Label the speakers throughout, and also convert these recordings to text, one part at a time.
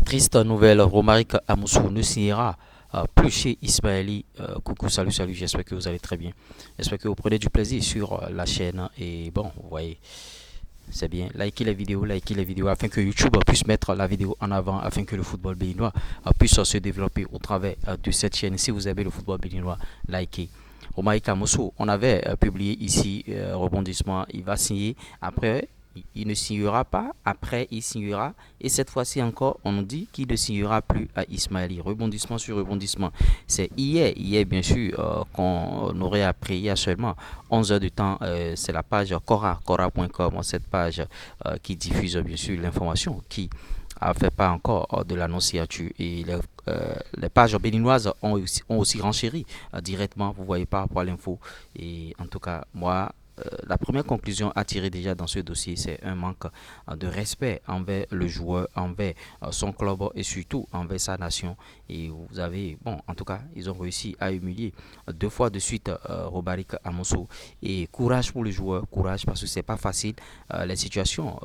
Speaker 1: Triste nouvelle, Romaric Amoussou ne signera plus chez Ismaili. Coucou, salut, salut, j'espère que vous allez très bien. J'espère que vous prenez du plaisir sur la chaîne. Et bon, vous voyez, c'est bien. Likez les vidéos afin que YouTube puisse mettre la vidéo en avant, afin que le football béninois puisse se développer au travers de cette chaîne. Si vous aimez le football béninois, likez. Romaric Amoussou, on avait publié ici, rebondissement, il va signer après. Il ne signera pas, après il signera, et cette fois-ci encore, on nous dit qu'il ne signera plus à Ismaili. Rebondissement sur rebondissement. C'est hier bien sûr, qu'on aurait appris, il y a seulement 11 heures de temps. C'est la page cora.com, cette page qui diffuse bien sûr l'information, qui a fait pas encore de l'annonciature, et les pages béninoises ont aussi renchéri directement, vous voyez, par rapport à l'info. Et en tout cas, moi, la première conclusion à tirer déjà dans ce dossier, c'est un manque de respect envers le joueur, envers son club et surtout envers sa nation. Et vous avez, bon, en tout cas, ils ont réussi à humilier deux fois de suite Robaric Amosso. Et courage pour le joueur, courage, parce que c'est pas facile les situations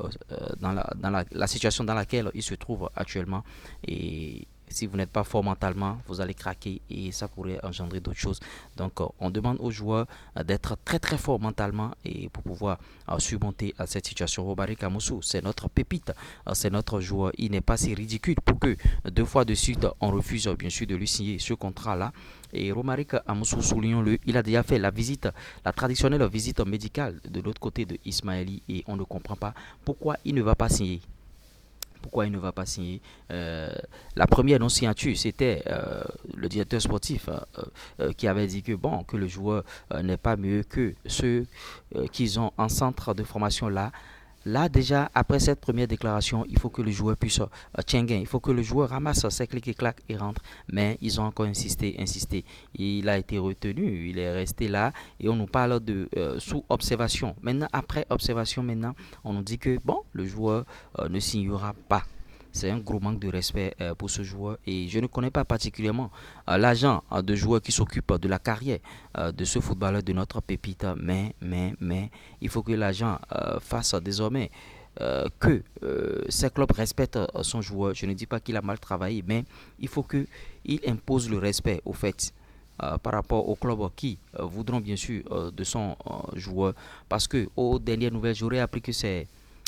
Speaker 1: la situation dans laquelle il se trouve actuellement. Et si vous n'êtes pas fort mentalement, vous allez craquer et ça pourrait engendrer d'autres choses. Donc, on demande aux joueurs d'être très très forts mentalement et pour pouvoir surmonter cette situation. Robaric Amoussou, c'est notre pépite, c'est notre joueur. Il n'est pas si ridicule pour que deux fois de suite on refuse bien sûr de lui signer ce contrat-là. Et Romaric Amoussou, soulignons-le, il a déjà fait la visite, la traditionnelle visite médicale de l'autre côté de Ismaili, et on ne comprend pas pourquoi il ne va pas signer. Pourquoi il ne va pas signer? La première non-signature, c'était le directeur sportif qui avait dit que, bon, que le joueur n'est pas mieux que ceux qu'ils ont en centre de formation là. Là, déjà, après cette première déclaration, il faut que le joueur puisse gain. Il faut que le joueur ramasse ses clics et claques et rentre. Mais ils ont encore insisté, insisté. Il a été retenu, il est resté là et on nous parle de sous observation. Maintenant, après observation, maintenant, on nous dit que, bon, le joueur ne signera pas. C'est un gros manque de respect pour ce joueur, et je ne connais pas particulièrement l'agent de joueur qui s'occupe de la carrière de ce footballeur, de notre pépite, mais il faut que l'agent fasse désormais que ces clubs respectent son joueur. Je ne dis pas qu'il a mal travaillé, mais il faut qu'il impose le respect au fait. Par rapport aux clubs qui voudront bien sûr de son joueur, parce que aux dernières nouvelles, j'aurais appris que c'est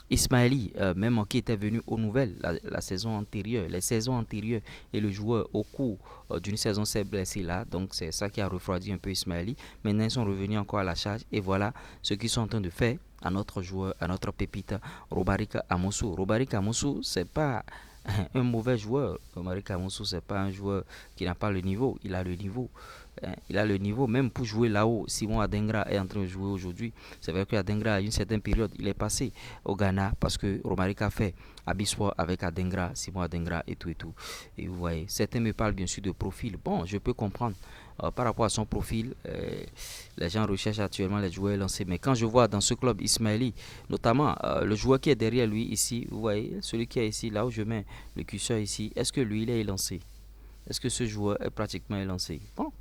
Speaker 1: Ismaili, même qui était venu aux nouvelles la saison antérieure, les saisons antérieures, et le joueur au cours d'une saison s'est blessé là, donc c'est ça qui a refroidi un peu Ismaili. Maintenant ils sont revenus encore à la charge, et voilà ce qu'ils sont en train de faire à notre joueur, à notre pépite Robaric Amoussou. Robaric Amoussou, c'est pas un mauvais joueur. Romaric Amoussou, c'est pas un joueur qui n'a pas le niveau, il a le niveau. Il a le niveau même pour jouer là-haut. Simon Adengra est en train de jouer aujourd'hui. C'est vrai qu'Adengra, à une certaine période, il est passé au Ghana parce que Romaric a fait Abiswa avec Adengra, Simon Adengra et tout et tout. Et vous voyez, certains me parlent bien sûr de profil. Bon, je peux comprendre. Par rapport à son profil, les gens recherchent actuellement les joueurs lancés. Mais quand je vois dans ce club Ismaili, notamment le joueur qui est derrière lui ici, vous voyez, celui qui est ici, là où je mets le curseur ici, est-ce que lui, il est lancé? Est-ce que ce joueur est pratiquement lancé? Bon,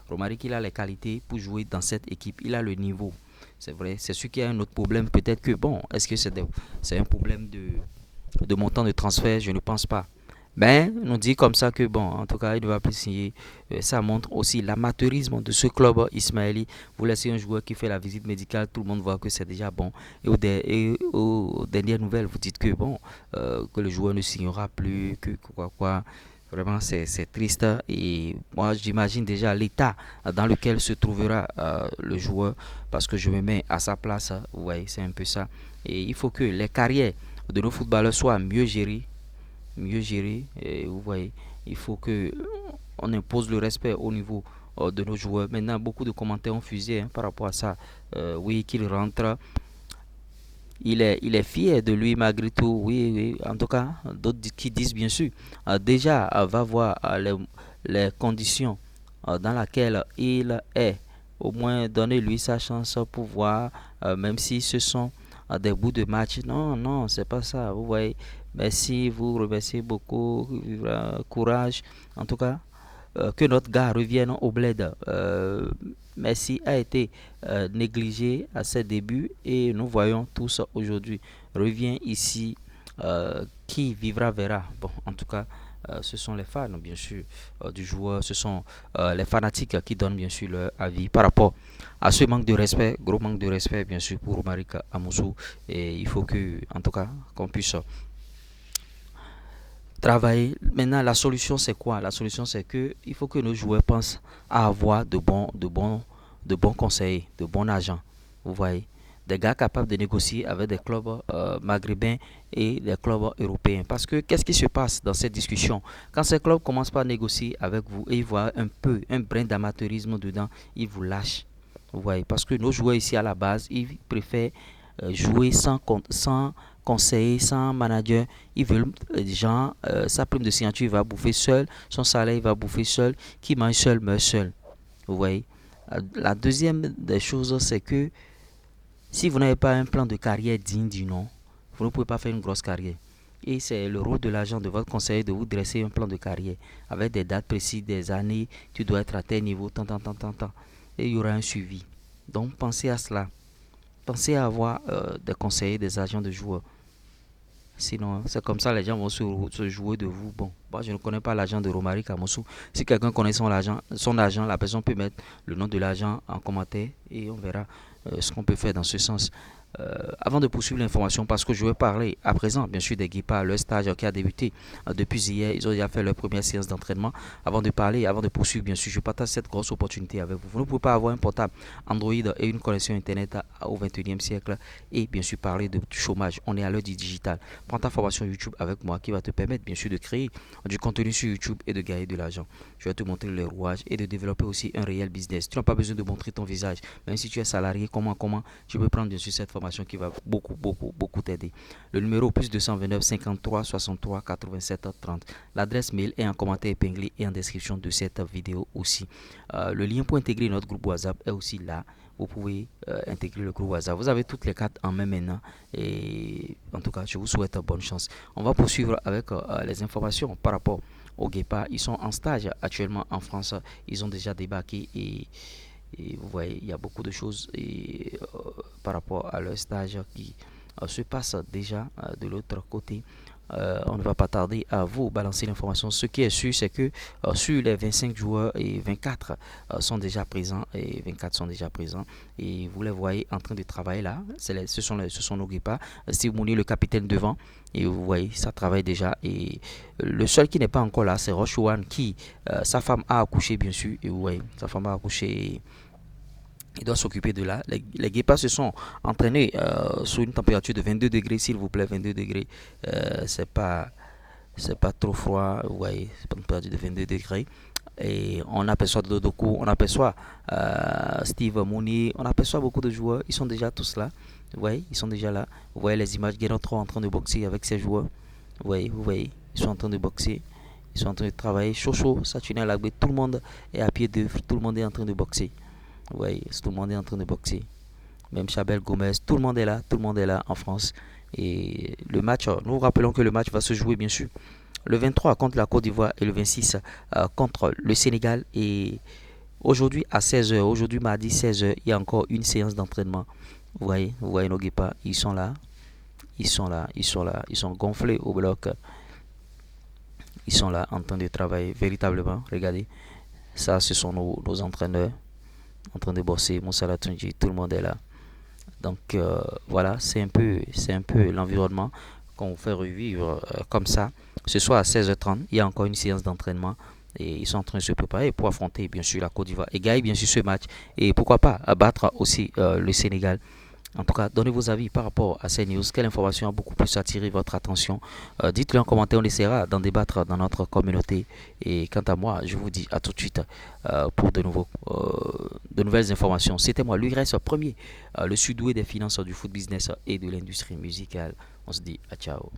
Speaker 1: Romaric, il a les qualités pour jouer dans cette équipe. Il a le niveau. C'est vrai. C'est sûr qu'il y a un autre problème. Peut-être que, bon, est-ce que c'est un problème de montant de transfert? Je ne pense pas. Mais on dit comme ça que, bon, en tout cas, il ne va plus signer. Ça montre aussi l'amateurisme de ce club Ismaili. Vous laissez un joueur qui fait la visite médicale, tout le monde voit que c'est déjà bon. Et aux dernières nouvelles, vous dites que, bon, que le joueur ne signera plus, que quoi. Vraiment, c'est triste. Et moi, j'imagine déjà l'état dans lequel se trouvera le joueur, parce que je me mets à sa place. Vous voyez, c'est un peu ça. Et il faut que les carrières de nos footballeurs soient mieux gérées. Mieux gérées. Et vous voyez, il faut que on impose le respect au niveau de nos joueurs. Maintenant, beaucoup de commentaires ont fusé par rapport à ça. Oui, qu'il rentre. Il est fier de lui malgré tout, oui, oui. En tout cas, d'autres qui disent bien sûr, déjà, va voir les conditions dans lesquelles il est. Au moins, donnez-lui sa chance pour voir, même si ce sont des bouts de match. Non, non, c'est pas ça. Vous voyez, merci, vous remerciez beaucoup, courage. En tout cas, que notre gars revienne au bled. Messi a été négligé à ses débuts, et nous voyons tous aujourd'hui. Revient ici, qui vivra verra. Bon, en tout cas, ce sont les fans, bien sûr, du joueur, ce sont les fanatiques qui donnent, bien sûr, leur avis par rapport à ce manque de respect, gros manque de respect, bien sûr, pour Romaric Amoussou. Et il faut que, en tout cas, qu'on puisse travailler. Maintenant, la solution, c'est quoi? La solution, c'est que il faut que nos joueurs pensent à avoir de bons conseillers, de bons agents. Vous voyez, des gars capables de négocier avec des clubs maghrébins et des clubs européens. Parce que qu'est-ce qui se passe dans cette discussion? Quand ces clubs commencent par négocier avec vous et ils voient un peu, un brin d'amateurisme dedans, ils vous lâchent. Vous voyez, parce que nos joueurs ici à la base, ils préfèrent jouer sans conseiller, sans manager. Ils veulent des gens, sa prime de signature, il va bouffer seul, son salaire, il va bouffer seul, qui mange seul, meurt seul. Vous voyez. La deuxième des choses, c'est que si vous n'avez pas un plan de carrière digne du nom, vous ne pouvez pas faire une grosse carrière. Et c'est le rôle de l'agent, de votre conseiller, de vous dresser un plan de carrière avec des dates précises, des années, tu dois être à tel niveau, tant, tant, tant, tant, tant. Et il y aura un suivi. Donc pensez à cela. Pensez à avoir des conseillers, des agents de joueurs. Sinon, c'est comme ça les gens vont se jouer de vous. Bon, moi je ne connais pas l'agent de Romaric Amoussou. Si quelqu'un connaît son agent, la personne peut mettre le nom de l'agent en commentaire et on verra ce qu'on peut faire dans ce sens. Avant de poursuivre l'information, parce que je vais parler à présent, bien sûr, des Guépards, leur stage qui a débuté depuis hier. Ils ont déjà fait leur première séance d'entraînement. Avant de parler, avant de poursuivre, bien sûr, je partage cette grosse opportunité avec vous. Vous ne pouvez pas avoir un portable Android et une connexion Internet au 21e siècle et bien sûr parler de chômage. On est à l'heure du digital. Prends ta formation YouTube avec moi qui va te permettre, bien sûr, de créer du contenu sur YouTube et de gagner de l'argent. Je vais te montrer les rouages et de développer aussi un réel business. Tu n'as pas besoin de montrer ton visage. Même si tu es salarié, comment tu peux prendre bien sûr cette formation qui va beaucoup t'aider. Le numéro plus 229 53 63 87 30. L'adresse mail est en commentaire épinglé et en description de cette vidéo aussi. Le lien pour intégrer notre groupe WhatsApp est aussi là. Vous pouvez intégrer le groupe WhatsApp. Vous avez toutes les cartes en main maintenant. Et en tout cas, je vous souhaite bonne chance. On va poursuivre avec les informations par rapport aux Guépards. Ils sont en stage actuellement en France. Ils ont déjà débarqué et vous voyez, il y a beaucoup de choses par rapport à leur stage qui se passe déjà de l'autre côté. On ne va pas tarder à vous balancer l'information. Ce qui est sûr, c'est que sur les 25 joueurs, et 24 sont déjà présents et 24 sont déjà présents. Et vous les voyez en train de travailler là. Ce sont nos Guépards. Steve Mounier, le capitaine devant. Et vous voyez, ça travaille déjà. Et le seul qui n'est pas encore là, c'est Rochouane qui, sa femme a accouché, bien sûr. Et vous voyez, sa femme a accouché. Il doit s'occuper de là. Les Guépards se sont entraînés sous une température de 22 degrés, s'il vous plaît. 22 degrés, c'est pas trop froid. Vous voyez, c'est pas une température de 22 degrés. Et on aperçoit Dodoku, on aperçoit Steve Mounier, on aperçoit beaucoup de joueurs. Ils sont déjà tous là. Vous voyez, ils sont déjà là. Vous voyez les images. Guérin 3 en train de boxer avec ses joueurs. Vous voyez, ils sont en train de boxer. Ils sont en train de travailler. Chocho, Saturnin Lagbe, tout le monde est à pied d'œuvre. Tout le monde est en train de boxer. Oui, tout le monde est en train de boxer. Même Chabel Gomez, tout le monde est là en France. Et le match, nous rappelons que le match va se jouer bien sûr le 23 contre la Côte d'Ivoire et le 26 contre le Sénégal. Et aujourd'hui à 16h, aujourd'hui mardi 16h, il y a encore une séance d'entraînement. Vous voyez nos Guépards, ils sont là, ils sont gonflés au bloc. Ils sont là en train de travailler véritablement. Regardez, ça ce sont nos entraîneurs en train de bosser. Moussa Latunji, tout le monde est là. Donc voilà, c'est un peu l'environnement qu'on vous fait revivre comme ça. Ce soir à 16h30, il y a encore une séance d'entraînement et ils sont en train de se préparer pour affronter bien sûr la Côte d'Ivoire et gagner bien sûr ce match et pourquoi pas abattre aussi le Sénégal. En tout cas, donnez vos avis par rapport à ces news. Quelle information a beaucoup plus attiré votre attention? Dites-le en commentaire, on essaiera d'en débattre dans notre communauté. Et quant à moi, je vous dis à tout de suite pour de nouvelles informations. C'était moi, l'URS premier, le sudoué des finances du foot business et de l'industrie musicale. On se dit à ciao.